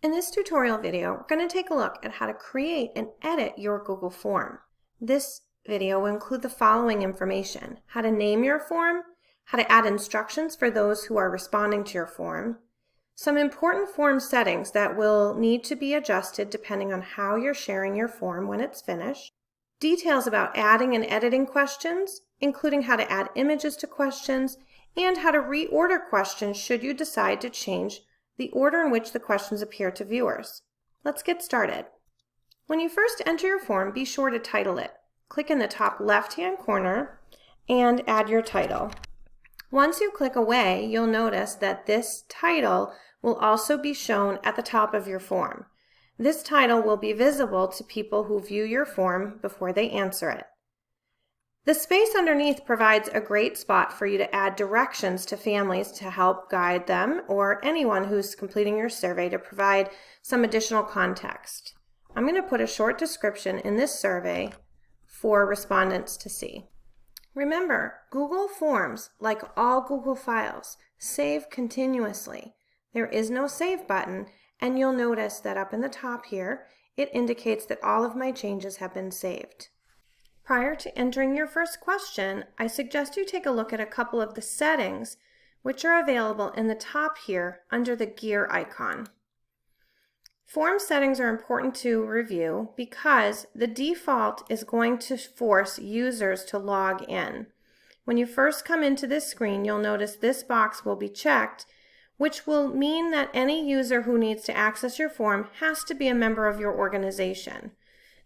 In this tutorial video, we're going to take a look at how to create and edit your Google form. This video will include the following information: how to name your form, how to add instructions for those who are responding to your form, some important form settings that will need to be adjusted depending on how you're sharing your form when it's finished, details about adding and editing questions, including how to add images to questions, and how to reorder questions should you decide to change the order in which the questions appear to viewers. Let's get started. When you first enter your form, be sure to title it. Click in the top left-hand corner and add your title. Once you click away, you'll notice that this title will also be shown at the top of your form. This title will be visible to people who view your form before they answer it. The space underneath provides a great spot for you to add directions to families to help guide them or anyone who's completing your survey to provide some additional context. I'm going to put a short description in this survey for respondents to see. Remember, Google Forms, like all Google files, save continuously. There is no save button, and you'll notice that up in the top here, it indicates that all of my changes have been saved. Prior to entering your first question, I suggest you take a look at a couple of the settings which are available in the top here under the gear icon. Form settings are important to review because the default is going to force users to log in. When you first come into this screen, you'll notice this box will be checked, which will mean that any user who needs to access your form has to be a member of your organization.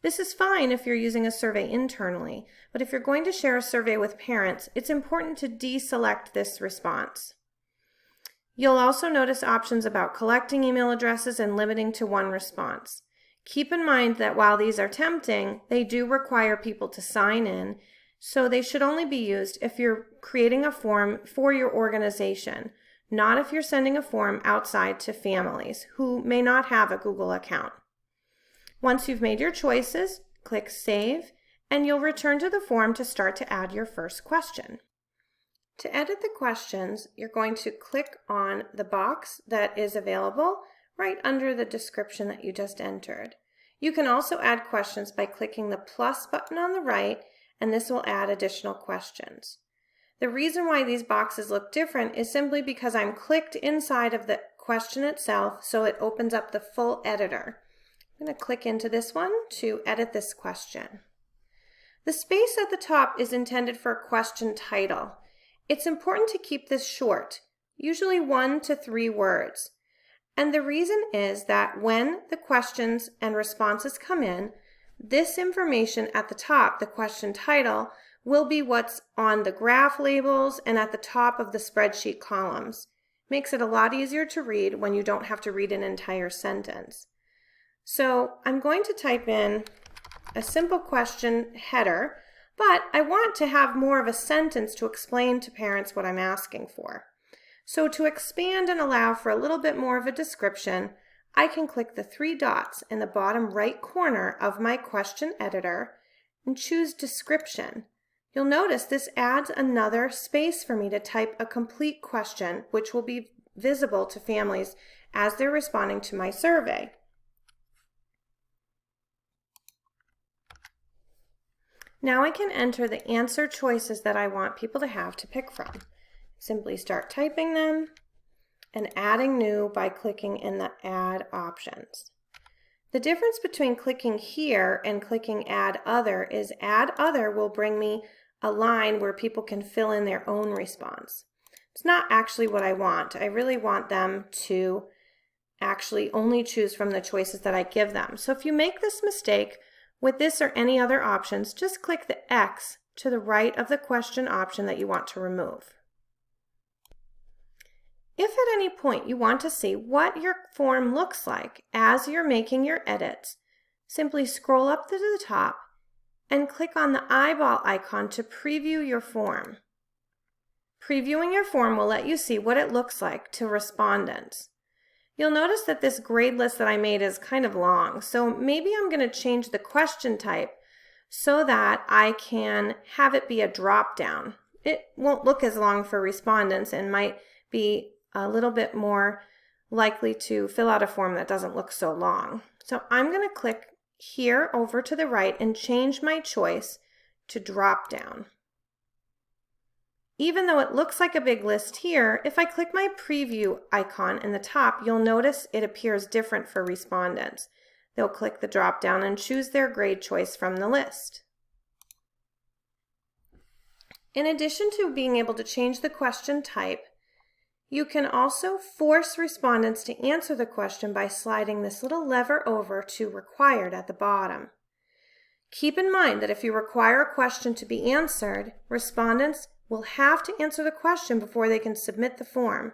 This is fine if you're using a survey internally, but if you're going to share a survey with parents, it's important to deselect this response. You'll also notice options about collecting email addresses and limiting to one response. Keep in mind that while these are tempting, they do require people to sign in, so they should only be used if you're creating a form for your organization, not if you're sending a form outside to families who may not have a Google account. Once you've made your choices, click Save, and you'll return to the form to start to add your first question. To edit the questions, you're going to click on the box that is available right under the description that you just entered. You can also add questions by clicking the plus button on the right, and this will add additional questions. The reason why these boxes look different is simply because I'm clicked inside of the question itself, so it opens up the full editor. I'm going to click into this one to edit this question. The space at the top is intended for a question title. It's important to keep this short, usually 1 to 3 words. And the reason is that when the questions and responses come in, this information at the top, the question title, will be what's on the graph labels and at the top of the spreadsheet columns. Makes it a lot easier to read when you don't have to read an entire sentence. So I'm going to type in a simple question header, but I want to have more of a sentence to explain to parents what I'm asking for. So to expand and allow for a little bit more of a description, I can click the 3 dots in the bottom right corner of my question editor and choose Description. You'll notice this adds another space for me to type a complete question, which will be visible to families as they're responding to my survey. Now I can enter the answer choices that I want people to have to pick from. Simply start typing them and adding new by clicking in the Add options. The difference between clicking here and clicking Add Other is Add Other will bring me a line where people can fill in their own response. It's not actually what I want. I really want them to actually only choose from the choices that I give them. So if you make this mistake, with this or any other options, just click the X to the right of the question option that you want to remove. If at any point you want to see what your form looks like as you're making your edits, simply scroll up to the top and click on the eyeball icon to preview your form. Previewing your form will let you see what it looks like to respondents. You'll notice that this grade list that I made is kind of long, so maybe I'm going to change the question type so that I can have it be a drop down. It won't look as long for respondents and might be a little bit more likely to fill out a form that doesn't look so long. So I'm going to click here over to the right and change my choice to drop down. Even though it looks like a big list here, if I click my preview icon in the top, you'll notice it appears different for respondents. They'll click the drop down and choose their grade choice from the list. In addition to being able to change the question type, you can also force respondents to answer the question by sliding this little lever over to Required at the bottom. Keep in mind that if you require a question to be answered, respondents will have to answer the question before they can submit the form.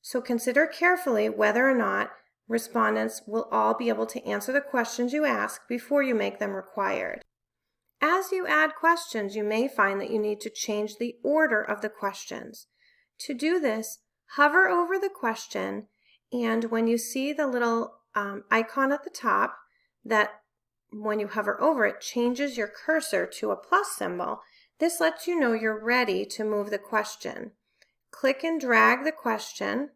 So consider carefully whether or not respondents will all be able to answer the questions you ask before you make them required. As you add questions, you may find that you need to change the order of the questions. To do this, hover over the question, and when you see the little icon at the top, that when you hover over it changes your cursor to a plus symbol, this lets you know you're ready to move the question. Click and drag the question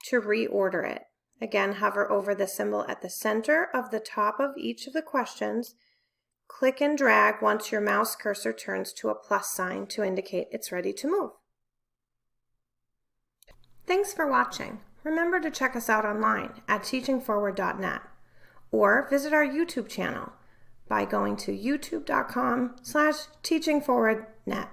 to reorder it. Again, hover over the symbol at the center of the top of each of the questions. Click and drag once your mouse cursor turns to a plus sign to indicate it's ready to move. Thanks for watching. Remember to check us out online at teachingforward.net or visit our YouTube channel by going to youtube.com/teachingforwardnet.